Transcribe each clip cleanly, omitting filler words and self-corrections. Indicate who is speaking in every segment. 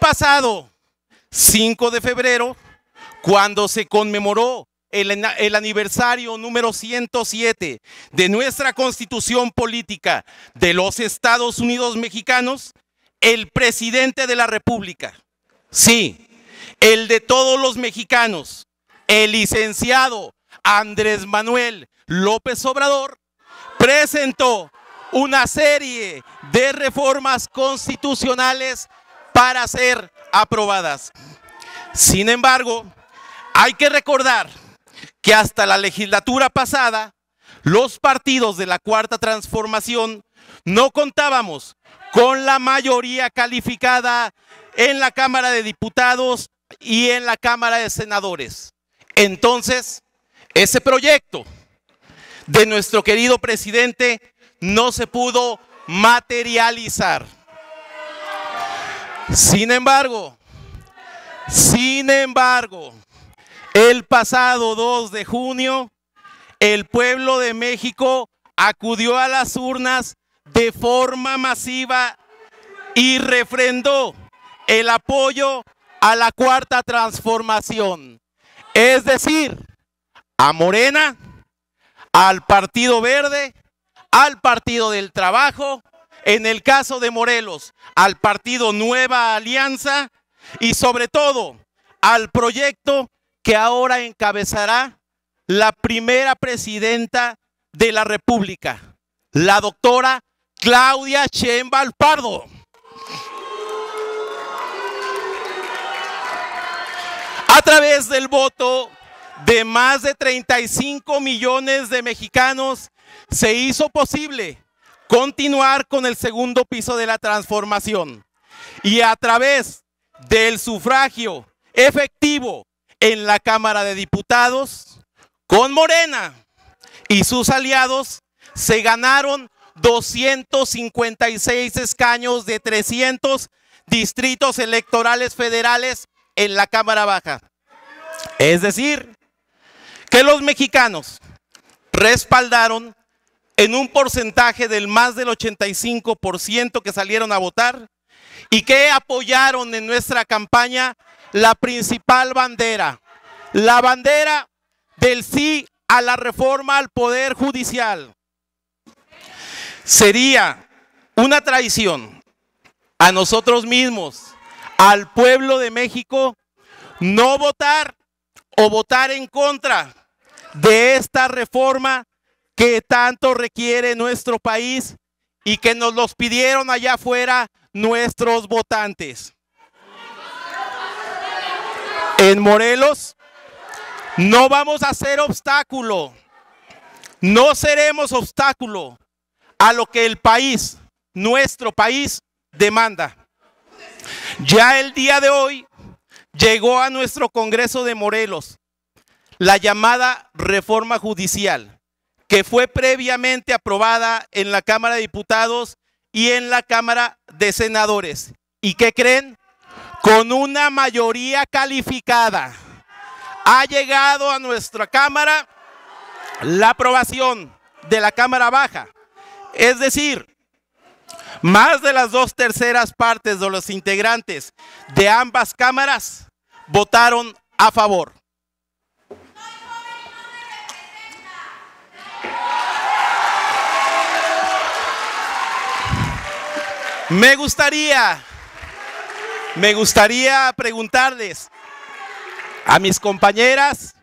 Speaker 1: pasado 5 de febrero, cuando se conmemoró el aniversario número 107 de nuestra Constitución Política de los Estados Unidos Mexicanos, el presidente de la República, sí, el de todos los mexicanos, el licenciado Andrés Manuel López Obrador, presentó una serie de reformas constitucionales para ser aprobadas. Sin embargo, hay que recordar que hasta la legislatura pasada, los partidos de la Cuarta Transformación no contábamos con la mayoría calificada en la Cámara de Diputados y en la Cámara de Senadores. Entonces, ese proyecto de nuestro querido presidente no se pudo materializar. Sin embargo, el pasado 2 de junio, el pueblo de México acudió a las urnas de forma masiva y refrendó el apoyo a la Cuarta Transformación, es decir, a Morena, al Partido Verde, al Partido del Trabajo, en el caso de Morelos, al Partido Nueva Alianza y sobre todo al proyecto que ahora encabezará la primera presidenta de la República, la doctora Claudia Sheinbaum Pardo. A través del voto de más de 35 millones de mexicanos, se hizo posible continuar con el segundo piso de la transformación. Y a través del sufragio efectivo en la Cámara de Diputados, con Morena y sus aliados, se ganaron 256 escaños de 300 distritos electorales federales en la Cámara Baja. Es decir, que los mexicanos respaldaron en un porcentaje del más del 85% que salieron a votar y que apoyaron en nuestra campaña la principal bandera, la bandera del sí a la reforma al Poder Judicial. Sería una traición a nosotros mismos, al pueblo de México, no votar o votar en contra de esta reforma que tanto requiere nuestro país y que nos los pidieron allá afuera nuestros votantes. En Morelos no vamos a ser obstáculo, no seremos obstáculo a lo que el país, nuestro país, demanda. Ya el día de hoy llegó a nuestro Congreso de Morelos la llamada reforma judicial, que fue previamente aprobada en la Cámara de Diputados y en la Cámara de Senadores. ¿Y qué creen? Con una mayoría calificada ha llegado a nuestra Cámara la aprobación de la Cámara Baja. Es decir, más de las 2/3 partes de los integrantes de ambas cámaras votaron a favor. Me gustaría preguntarles a mis compañeras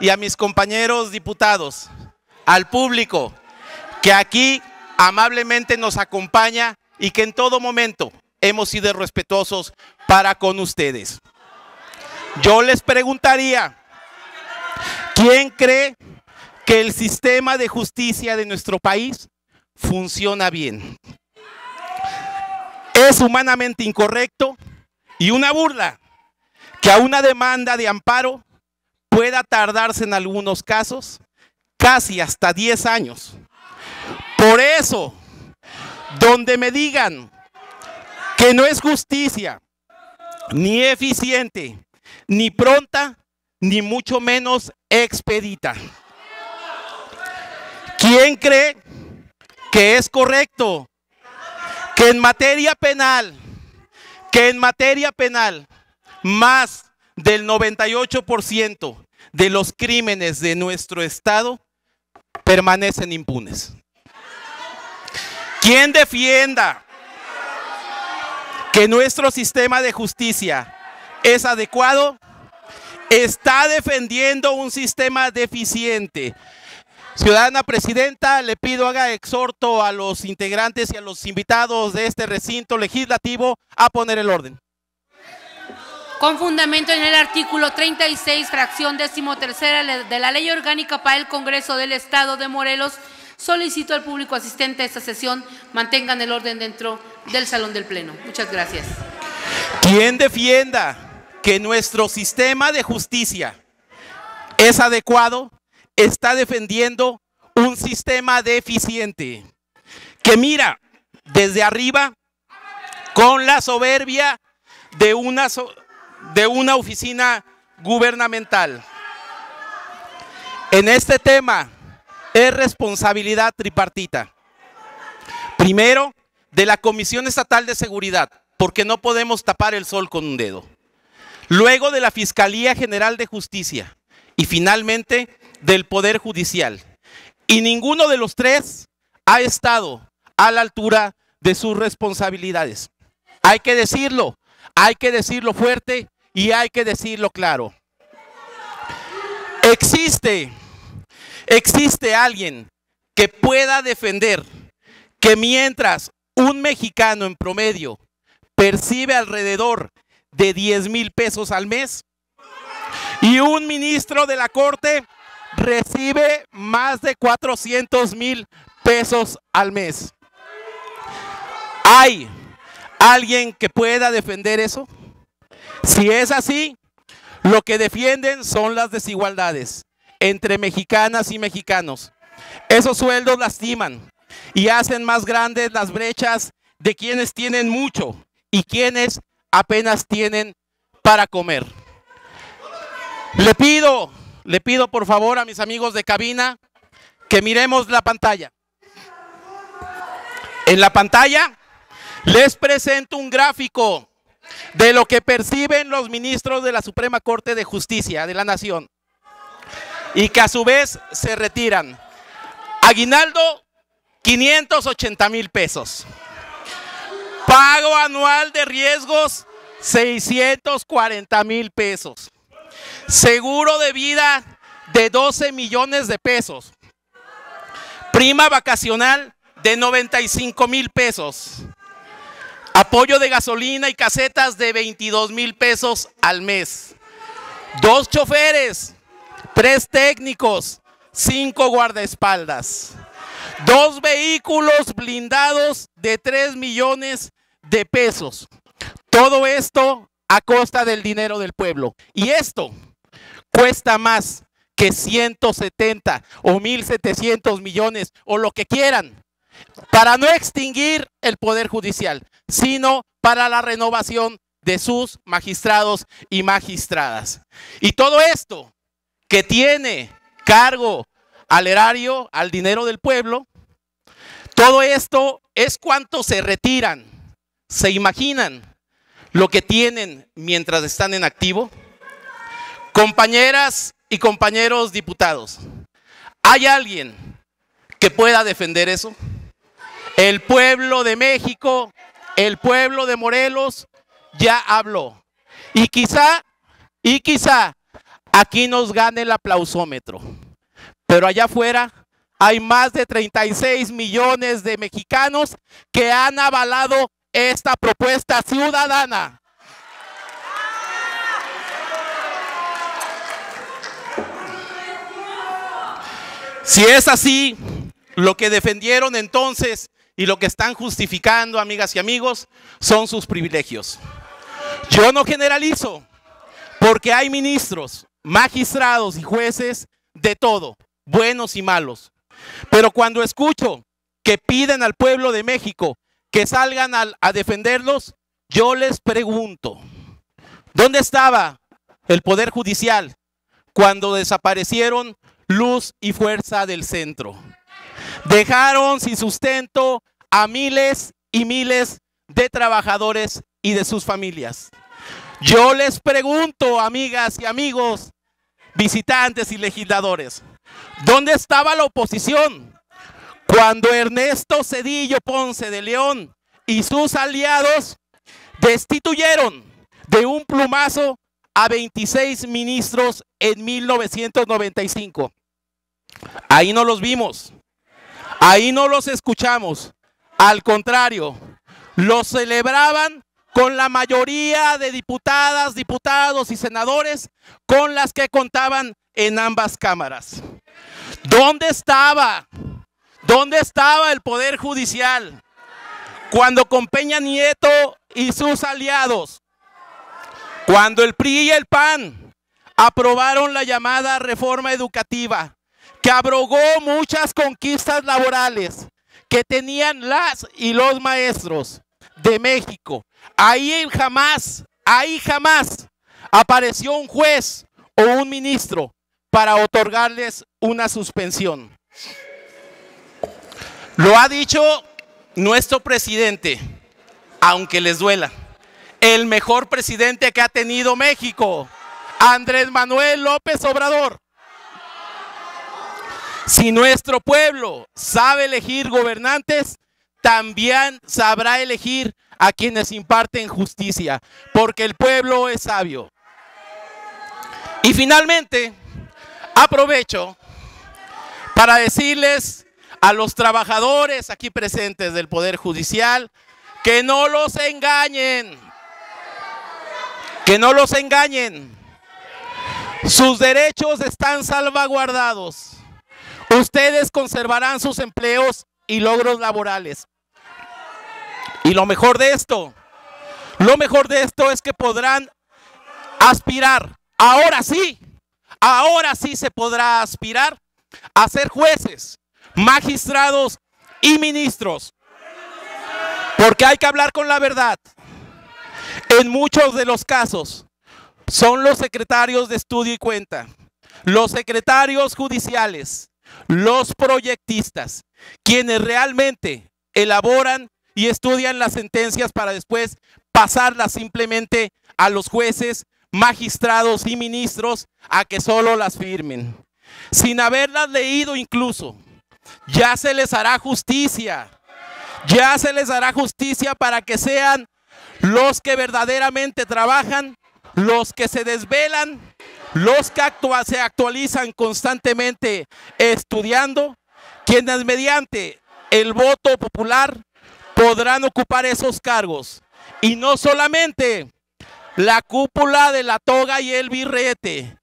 Speaker 1: y a mis compañeros diputados, al público que aquí amablemente nos acompaña y que en todo momento hemos sido respetuosos para con ustedes. Yo les preguntaría, ¿quién cree que el sistema de justicia de nuestro país funciona bien? Es humanamente incorrecto y una burla que a una demanda de amparo pueda tardarse en algunos casos casi hasta 10 años. Por eso, donde me digan que no es justicia, ni eficiente, ni pronta, ni mucho menos expedita. ¿Quién cree que es correcto que en materia penal, que en materia penal más del 98% de los crímenes de nuestro estado permanecen impunes. Quien defienda que nuestro sistema de justicia es adecuado, está defendiendo un sistema deficiente. Ciudadana Presidenta, le pido haga exhorto a los integrantes y a los invitados de este recinto legislativo a poner el orden.
Speaker 2: Con fundamento en el artículo 36, fracción 13ª de la Ley Orgánica para el Congreso del Estado de Morelos, solicito al público asistente a esta sesión mantengan el orden dentro del salón del Pleno. Muchas gracias.
Speaker 1: Quien defienda que nuestro sistema de justicia es adecuado, está defendiendo un sistema deficiente que mira desde arriba con la soberbia de una oficina gubernamental. En este tema es responsabilidad tripartita. Primero, de la Comisión Estatal de Seguridad, porque no podemos tapar el sol con un dedo. Luego de la Fiscalía General de Justicia y finalmente del Poder Judicial. Y ninguno de los tres ha estado a la altura de sus responsabilidades. Hay que decirlo fuerte y hay que decirlo claro. Existe alguien que pueda defender que mientras un mexicano en promedio percibe alrededor de 10,000 pesos al mes y un ministro de la Corte recibe más de 400,000 pesos al mes. ¿Hay alguien que pueda defender eso? Si es así, lo que defienden son las desigualdades entre mexicanas y mexicanos. Esos sueldos lastiman y hacen más grandes las brechas de quienes tienen mucho y quienes apenas tienen para comer. Le pido por favor a mis amigos de cabina que miremos la pantalla. En la pantalla les presento un gráfico de lo que perciben los ministros de la Suprema Corte de Justicia de la Nación y que a su vez se retiran. Aguinaldo, 580,000 pesos. Pago anual de riesgos, 640,000 pesos. Seguro de vida de 12 millones de pesos. Prima vacacional de 95,000 pesos. Apoyo de gasolina y casetas de 22,000 pesos al mes. 2 choferes, 3 técnicos, 5 guardaespaldas. 2 vehículos blindados de 3 millones de pesos. Todo esto a costa del dinero del pueblo. Y esto cuesta más que 170 o 1,700 millones o lo que quieran para no extinguir el Poder Judicial, sino para la renovación de sus magistrados y magistradas. Y todo esto que tiene cargo al erario, al dinero del pueblo, todo esto es cuánto se retiran. ¿Se imaginan lo que tienen mientras están en activo? Compañeras y compañeros diputados, ¿hay alguien que pueda defender eso? El pueblo de México, el pueblo de Morelos ya habló. Y quizá aquí nos gane el aplausómetro. Pero allá afuera hay más de 36 millones de mexicanos que han avalado esta propuesta ciudadana. Si es así, lo que defendieron entonces y lo que están justificando, amigas y amigos, son sus privilegios. Yo no generalizo, porque hay ministros, magistrados y jueces de todo, buenos y malos. Pero cuando escucho que piden al pueblo de México que salgan a defenderlos, yo les pregunto, ¿dónde estaba el Poder Judicial cuando desaparecieron Luz y Fuerza del Centro? Dejaron sin sustento a miles y miles de trabajadores y de sus familias. Yo les pregunto, amigas y amigos, visitantes y legisladores, ¿dónde estaba la oposición cuando Ernesto Zedillo Ponce de León y sus aliados destituyeron de un plumazo a 26 ministros en 1995? Ahí no los vimos, ahí no los escuchamos. Al contrario, los celebraban con la mayoría de diputadas, diputados y senadores con las que contaban en ambas cámaras. ¿Dónde estaba? ¿Dónde estaba el Poder Judicial cuando con Peña Nieto y sus aliados, cuando el PRI y el PAN aprobaron la llamada reforma educativa, que abrogó muchas conquistas laborales que tenían las y los maestros de México? Ahí jamás apareció un juez o un ministro para otorgarles una suspensión. Lo ha dicho nuestro presidente, aunque les duela, el mejor presidente que ha tenido México, Andrés Manuel López Obrador. Si nuestro pueblo sabe elegir gobernantes, también sabrá elegir a quienes imparten justicia, porque el pueblo es sabio. Y finalmente, aprovecho para decirles a los trabajadores aquí presentes del Poder Judicial que no los engañen, que no los engañen. Sus derechos están salvaguardados. Ustedes conservarán sus empleos y logros laborales. Y lo mejor de esto es que podrán aspirar, ahora sí se podrá aspirar a ser jueces, magistrados y ministros. Porque hay que hablar con la verdad. En muchos de los casos son los secretarios de estudio y cuenta, los secretarios judiciales, los proyectistas, quienes realmente elaboran y estudian las sentencias para después pasarlas simplemente a los jueces, magistrados y ministros a que solo las firmen. Sin haberlas leído incluso, ya se les hará justicia. Ya se les hará justicia para que sean los que verdaderamente trabajan, los que se desvelan, los que se actualizan constantemente estudiando, quienes mediante el voto popular podrán ocupar esos cargos. Y no solamente la cúpula de la toga y el birrete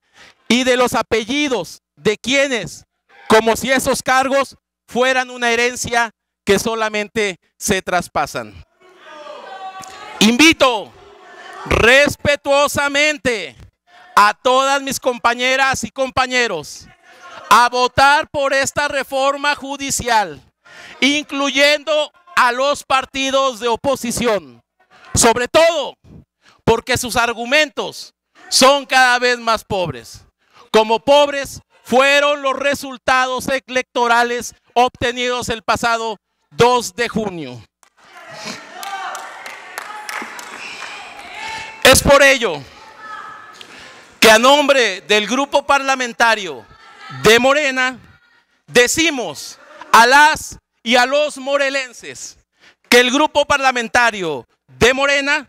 Speaker 1: y de los apellidos de quienes, como si esos cargos fueran una herencia que solamente se traspasan. Invito respetuosamente a todas mis compañeras y compañeros a votar por esta reforma judicial, incluyendo a los partidos de oposición, sobre todo porque sus argumentos son cada vez más pobres. Como pobres fueron los resultados electorales obtenidos el pasado 2 de junio. Es por ello que a nombre del grupo parlamentario de Morena decimos a las y a los morelenses que el grupo parlamentario de Morena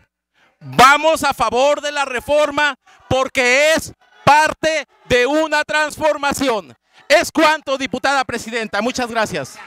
Speaker 1: vamos a favor de la reforma porque es parte de una transformación. Es cuanto, diputada presidenta. Muchas gracias.